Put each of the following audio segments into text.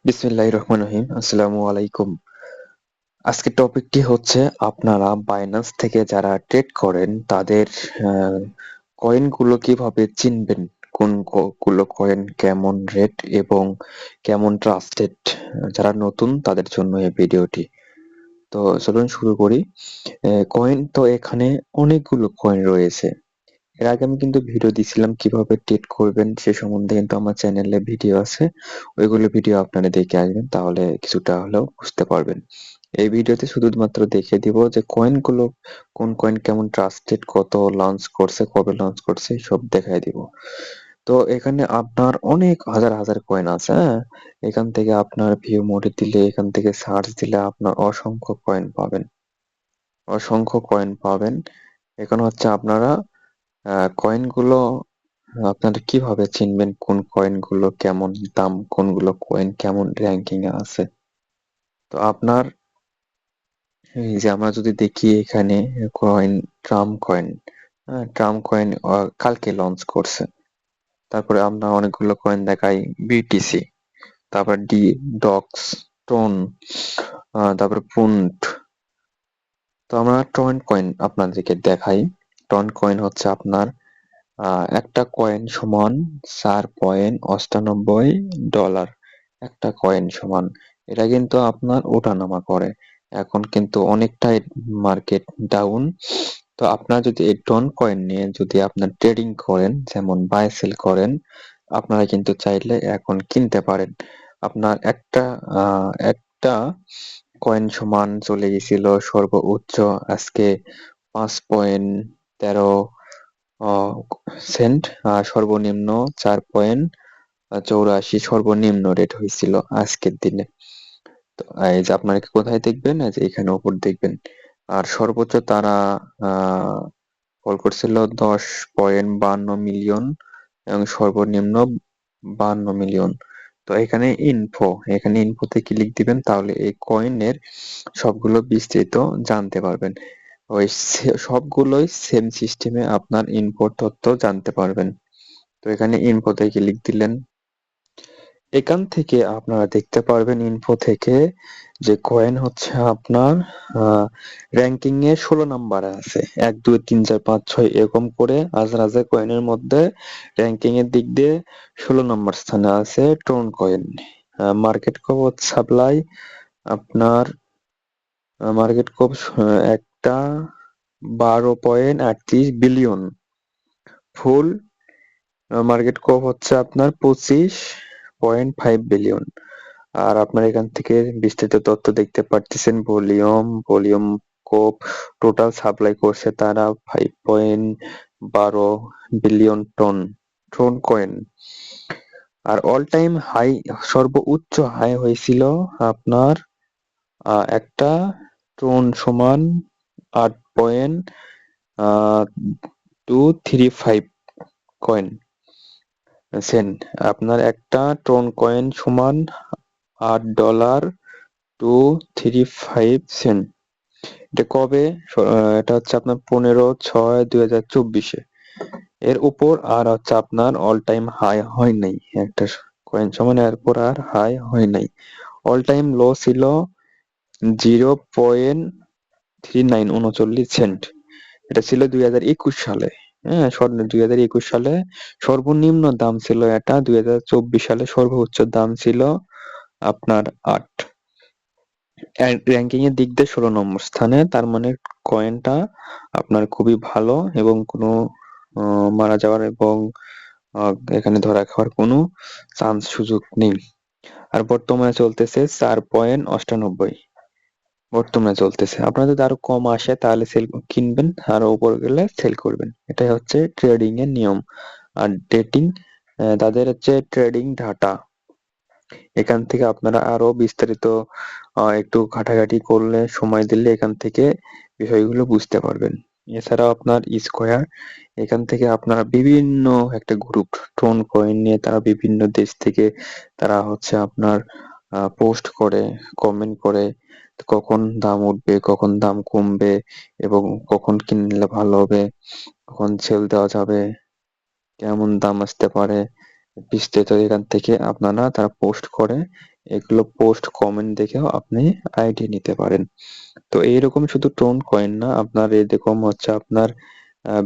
বিসমিল্লাহির রহমানির রহিম। আসসালামু আলাইকুম। আজকের টপিকটি হচ্ছে আপনারা বাইন্যান্স থেকে যারা ট্রেড করেন তাদের কয়েনগুলো কিভাবে চিনবেন, কোন গুলো কয়েন কেমন রেট এবং কেমন ট্রাস্টেড। যারা নতুন তাদের জন্য এই ভিডিওটি। তো চলুন শুরু করি। কয়েন তো এখানে অনেকগুলো কয়েন রয়েছে। এর আগে আমি কিন্তু ভিডিও দিছিলাম কিভাবে ট্রেড করবেন সে সম্বন্ধে, কিন্তু আমার চ্যানেলে ভিডিও আছে। ওইগুলো ভিডিও আপনারা দেখে আসবেন, তাহলে কিছুটা হলেও বুঝতে পারবেন। এই ভিডিওতে শুধুমাত্র দেখিয়ে দিব যে কয়েনগুলো, কোন কয়েন কেমন ট্রাস্টেড, কত লঞ্চ করছে, কবে লঞ্চ করছে, সব দেখাই দিব। তো এখানে আপনার অনেক হাজার হাজার কয়েন আছে, হ্যাঁ। এখান থেকে আপনার ভিউ মোডে দিলে, এখান থেকে সার্চ দিলে আপনার অসংখ্য কয়েন পাবেন, অসংখ্য কয়েন পাবেন। এখন হচ্ছে আপনারা কয়েনগুলো আপনারা কিভাবে চিনবেন কোন কয়েনগুলো কেমন দাম, কোনগুলো কয়েন কেমন র‍্যাঙ্কিং এ আছে। তো আপনার এই যে আমরা যদি দেখি এখানে কয়েন, ট্রাম্প কয়েন, হ্যাঁ, ট্রাম্প কয়েন কালকে লঞ্চ করছে। তারপরে আমরা অনেকগুলো কয়েন দেখাই, বিটিসি, তারপর ডি, ডক্স, টোন, তারপরে পুন্ট। তো আমরা টন কয়েন আপনাদেরকে দেখাই। টন কয়েন হচ্ছে আপনার একটা কয়েন সমান $4.98। একটা কয়েন সমান, এটা কিন্তু আপনার ওঠানামা করে। এখন কিন্তু অনেকটাই মার্কেট ডাউন। তো আপনারা যদি এই টন কয়েন নিয়ে যদি আপনার ট্রেডিং করেন, যেমন বাই সেল করেন, আপনারা কিন্তু চাইলে এখন কিনতে পারেন। আপনার একটা কয়েন সমান চলে গেছিল সর্বোচ্চ আজকে 5.13 সেন্ট, আর সর্বনিম্ন 4.84 সর্বনিম্ন রেট হয়েছিল আজকের দিনে। তো এই যে আপনারা কোথায় দেখবেন, এই যে এখানে উপর দেখবেন। আর সর্বোচ্চ তারা কল করছিল 10.52 মিলিয়ন এবং সর্বনিম্ন 52 মিলিয়ন। তো এখানে ইনফোতে ক্লিক দিবেন, তাহলে এই কয়েনের সবগুলো বিস্তারিত জানতে পারবেন। ওই সবগুলোই সেম সিস্টেমে আপনার ইনফোর তথ্য জানতে পারবেন। তো এখানে ইনফোতে ক্লিক দিলেন, এখান থেকে আপনারা দেখতে পারবেন ইনফো থেকে যে কয়েন হচ্ছে আপনার র‍্যাঙ্কিং এ 16 নম্বরে আছে। 1 2 3 4 5 6 এরকম করে হাজার হাজার কয়েনের মধ্যে র‍্যাঙ্কিং এর দিক দিয়ে 16 নম্বর স্থানে আছে tone coin. Market cap supply আপনার মার্কেট ক্যাপ একটা 12.38 বিলিয়ন। ফুল মার্কেট ক্যাপ হচ্ছে আপনার 25.5 বিলিয়ন। আর আপনার এখান থেকে বিস্তারিত তথ্য দেখতে পারতেছেন। ভলিউম কোপ টোটাল সাপ্লাই করছে তারা 5.12 বিলিয়ন টন কয়েন। আর অল টাইম হাই, সর্বোচ্চ হাই হয়েছিল আপনার একটা টন সমান 8.235 কয়েন সেন্ট। আপনার একটা টন কয়েন সমান $8.235। এটা কবে? এটা হচ্ছে আপনার 15/6/2024। এর উপর আর হচ্ছে আপনার অল টাইম হাই হয় নাই। একটা কয়েন সমান এরপর আর হাই হয় নাই। অল টাইম লো ছিল 0.39 সেন্ট। এটা ছিল 2021 সালে। হ্যাঁ, 2021 সালে সর্বনিম্ন দাম ছিল এটা। 2024 সালে সর্বোচ্চ দাম ছিল আপনার 8। র‍্যাঙ্কিং এর দিক দিয়ে 16 নম্বর স্থানে। তার মানে কয়েনটা আপনার খুবই ভালো এবং কোনো মারা যাওয়ার এবং এখানে ধরা খাওয়ার কোনো চান্স সুযোগ নেই। আর বর্তমানে চলতেছে 4.98 বর্তমানে চলতেছে। আপনার যদি আরো কম আসে তাহলে সেল কিনবেন, আরো উপর গেলে সেল করবেন। এটাই হচ্ছে ট্রেডিং এর নিয়ম। আর ডেটিং তাদের হচ্ছে ট্রেডিং ডাটা। এখান থেকে আপনারা আরো বিস্তারিত একটু ঘাটাঘাটি করলে, সময় দিলে এখান থেকে বিষয়গুলো বুঝতে পারবেন। এছাড়াও আপনার স্কয়ার, এখান থেকে আপনারা বিভিন্ন একটা গ্রুপ টোন কয়েন নিয়ে তারা বিভিন্ন দেশ থেকে তারা হচ্ছে আপনার পোস্ট করে, কমেন্ট করে কখন দাম উঠবে, কখন দাম কমবে এবং কখন কিনলে ভালো হবে, কখন সেল দেওয়া যাবে, কেমন দাম আসতে পারে, বিস্তারিত এখান থেকে আপনারা তারা পোস্ট করে এগুলো পোস্ট কমেন্ট দেখেও আপনি আইডিয়া নিতে পারেন। তো এইরকম শুধু টোন কয়েন না, আপনার এরকম হচ্ছে আপনার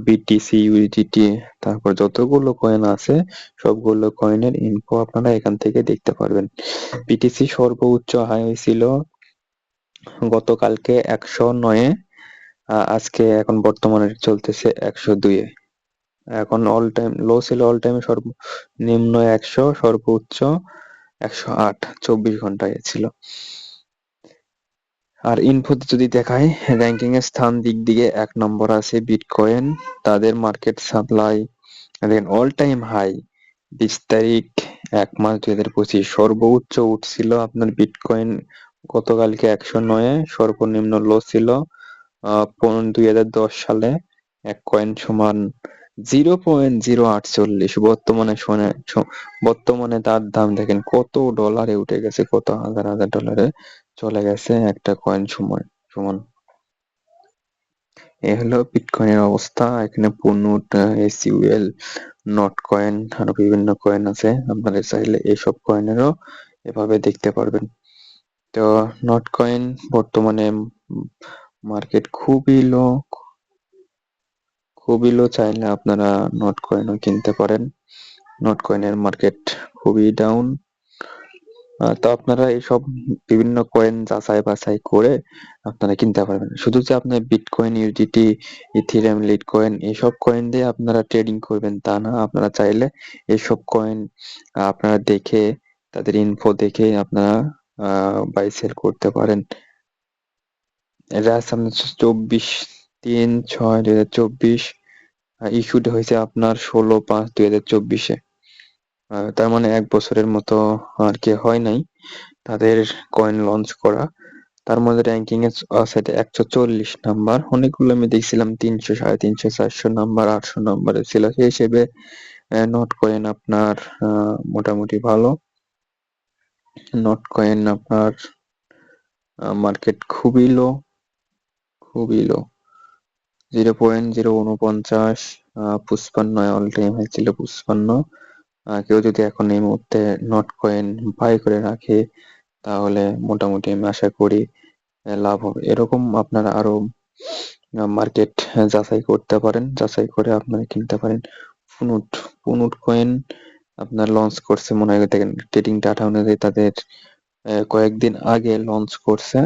বিটিসি, ইউজিটি, তারপর যতগুলো কয়েন আছে সবগুলো কয়েনের ইনফো আপনারা এখান থেকে দেখতে পারবেন। বিটিসি সর্বোচ্চ হাই হয়েছিল গতকালকে 109-এ, আজকে এখন বর্তমানে চলতেছে 102-এ। এখন অল টাইম লো ছিল, অল টাইম সর্বনিম্ন 100, সর্বোচ্চ 108, 24 ঘন্টায় ছিল। আর ইনফোতে যদি দেখায়, র্যাঙ্কিং এর স্থান দিক দিয়ে 1 নম্বর আছে বিটকয়েন। তাদের মার্কেট সাপ্লাই দেখেন অল টাইম হাই, 20 তারিখ 1 মার্চ 2025 সর্বোচ্চ উঠছিল আপনার বিটকয়েন গতকালকে 109-এ, সর্বনিম্ন লো ছিল 2010 সালে এক কয়েন সমান 0.048। বর্তমানে তার দাম দেখেন কত ডলারে উঠে গেছে, কত হাজার হাজার ডলারে চলে গেছে একটা কয়েন সময় সমান। এ হলো বিটকয়েনের অবস্থা। এখানে পুনুট, এসইউএল, নট কয়েন, আরো বিভিন্ন কয়েন আছে, আপনারা চাইলে এইসব কয়েনেরও এভাবে দেখতে পারবেন। তো নট কয়েন বর্তমানে মার্কেট খুবই লো, চাইলে আপনারা নট কয়েনও কিনতে পারেন। নট কয়েনের মার্কেট খুবই ডাউন। তো আপনারা এইসব বিভিন্ন কয়েন যাচাই বাছাই করে আপনারা কিনতে পারবেন। শুধু যে আপনার বিটকয়েন, ইউজিটি, ইথিরিয়াম, লিটকয়েন এইসব কয়েন দিয়ে আপনারা ট্রেডিং করবেন তা না। আপনারা চাইলে এইসব কয়েন আপনারা দেখে, তাদের ইনফো দেখে আপনারা বাই সেল করতে পারেন। এটা আছে আপনার 24/3/6/2024 ইস্যুড হয়েছে আপনার 16/5/2024-এ। তার মানে 1 বছরের মতো আর কি হয় নাই তাদের কয়েন লঞ্চ করা। তার মধ্যে র্যাঙ্কিং এ আছে 140 নাম্বার। অনেকগুলো আমি দেখছিলাম 300, 350, 400 নাম্বার, 800 নাম্বারে ছিল। সেই হিসেবে নট কয়েন আপনার মোটামুটি ভালো। নট কয়েন আপনার মার্কেট খুবই লো 0.049, 55 অল টাইম হাই ছিল 55। কেউ যদি এখন এই মুহূর্তে নট কয়েন বাই করে রাখে তাহলে মোটামুটি আমি আশা করি লাভ হবে। এরকম আপনারা আরো মার্কেট যাচাই করতে পারেন, যাচাই করে আপনারা কিনতে পারেন। পুনুট পুনুট কয়েন আপনার লঞ্চ করছে মনে হয়, দেখেন ট্রেডিং ডাটা অনুযায়ী তাদের কয়েকদিন আগে লঞ্চ করছে।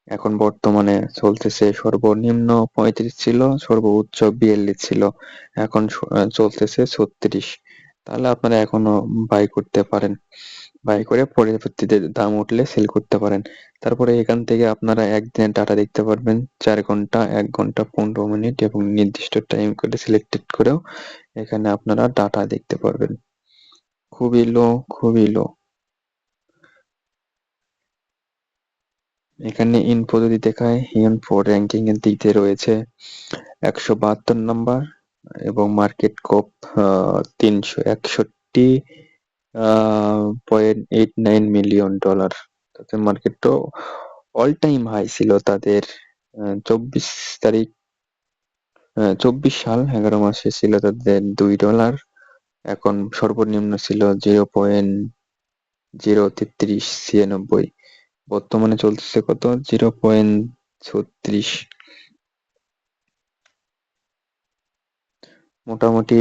এখন বর্তমানে চলতেছে সর্বনিম্ন 35 ছিল, সর্বোচ্চ 42 ছিল, এখন চলতেছে 36। তাহলে আপনারা এখনো বাই করতে পারেন, বাই করে পরবর্তীতে দাম উঠলে সেল করতে পারেন। তারপরে এখান থেকে আপনারা একদিনের ডাটা দেখতে পারবেন, 4 ঘন্টা, 1 ঘন্টা, 15 মিনিট এবং নির্দিষ্ট টাইম করে সিলেক্টেড করেও এখানে আপনারা ডাটা দেখতে পারবেন। খুবই লো, খুবই লো। এখানে ইনফো যদি দেখায়, ইনফো র্যাঙ্কিং এর দিক দিয়ে রয়েছে 172 নাম্বার এবং মার্কেট ক্যাপ 361.89 মিলিয়ন ডলার। তাদের মার্কেটও অল টাইম হাই ছিল তাদের 24 তারিখ, 24 সাল 11 মাসে ছিল তাদের $2। এখন সর্বনিম্ন ছিল 0.03396। বর্তমানে চলতেছে কত, 0.36। মোটামুটি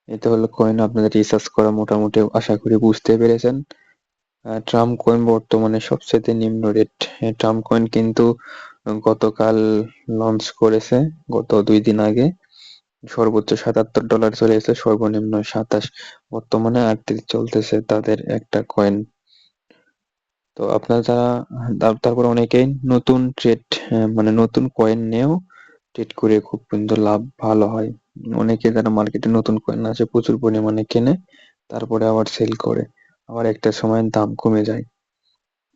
এটা হলো কয়েন, আপনাদের রিসার্চ করা মোটামুটি আশা করি বুঝতে পেরেছেন। ট্রাম্প কয়েন বর্তমানে সবচেয়ে নিম্ন রেট। ট্রাম্প কয়েন কিন্তু গতকাল লঞ্চ করেছে, গত 2 দিন আগে। সর্বোচ্চ $77 চলে এসেছে, সর্বনিম্ন 27, বর্তমানে 38 চলতেছে তাদের একটা কয়েন। তো আপনারা যারা তারপর অনেকেই নতুন ট্রেড, মানে নতুন কয়েন নিয়েও ট্রেড করে খুব সুন্দর লাভ ভালো হয়। অনেকে যারা মার্কেটে নতুন কয়েন আসে প্রচুর পরিমাণে কেনে, তারপরে আবার সেল করে, আবার একটা সময় দাম কমে যায়।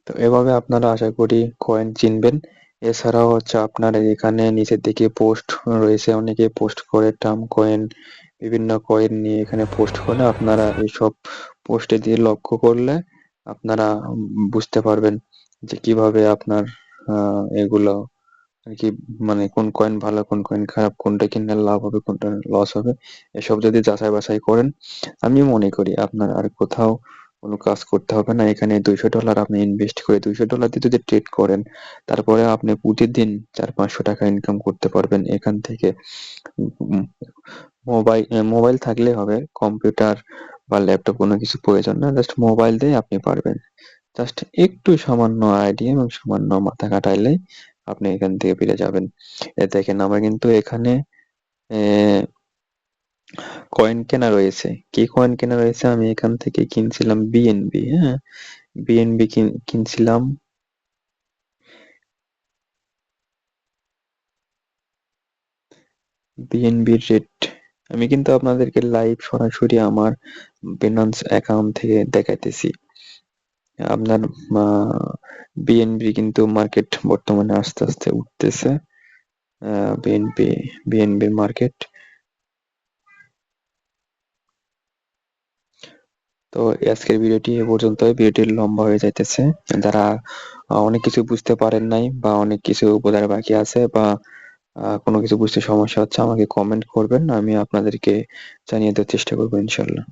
তো এভাবে আপনারা আশা করি কয়েন চিনবেন। এছাড়াও হচ্ছে আপনার এখানে নিচের দিকে পোস্ট রয়েছে, অনেকে পোস্ট করে টার্ম কয়েন, বিভিন্ন কয়েন নিয়ে এখানে পোস্ট করে। আপনারা এইসব পোস্টে দিয়ে লক্ষ্য করলে আপনারা বুঝতে পারবেন যে কিভাবে আপনার এগুলো আর কি, মানে কোন কয়েন ভালো, কোন কয়েন খারাপ, কোনটা কিনলে লাভ হবে, কোনটা লস হবে, এসব যদি যাচাই বাছাই করেন আমি মনে করি আপনার আর কোথাও কোনো কাজ করতে হবে না। এখানে $200 আপনি ইনভেস্ট করে $200 দিয়ে যদি ট্রেড করেন, তারপরে আপনি প্রতিদিন 400-500 টাকা ইনকাম করতে পারবেন এখান থেকে। উম, মোবাইল থাকলেই হবে, কম্পিউটার বা ল্যাপটপ কোনো কিছু প্রয়োজন না, জাস্ট মোবাইল দিয়ে আপনি পারবেন। জাস্ট একটু সামান্য আইডিয়া এবং সামান্য মাথা খাটাইলেই আপনি এখান থেকে পেরে যাবেন। দেখেন আমার কিন্তু এখানে কয়েন কেনা রয়েছে। কি কয়েন কেনা রয়েছে? আমি এখান থেকে কিনছিলাম বিএনবি, হ্যাঁ? বিএনবি কিনছিলাম বিএনবির রেট আমি কিন্তু আপনাদেরকে লাইভ সরাসরি আমার বিনান্স অ্যাকাউন্ট থেকে দেখাইতেছি। আপনার বিএনবি কিন্তু মার্কেট বর্তমানে আস্তে আস্তে উঠতেছে। বিএনপি বিএনবির মার্কেট। তো আজকের ভিডিওটি এ পর্যন্তই। ভিডিওটি লম্বা হয়ে যাইতেছে। যারা অনেক কিছু বুঝতে পারেন নাই বা অনেক কিছু বোঝার বাকি আছে বা কোনো কিছু বুঝতে সমস্যা হচ্ছে, আমাকে কমেন্ট করবেন। আমি আপনাদেরকে জানিয়ে দেওয়ার চেষ্টা করবো ইনশাল্লাহ।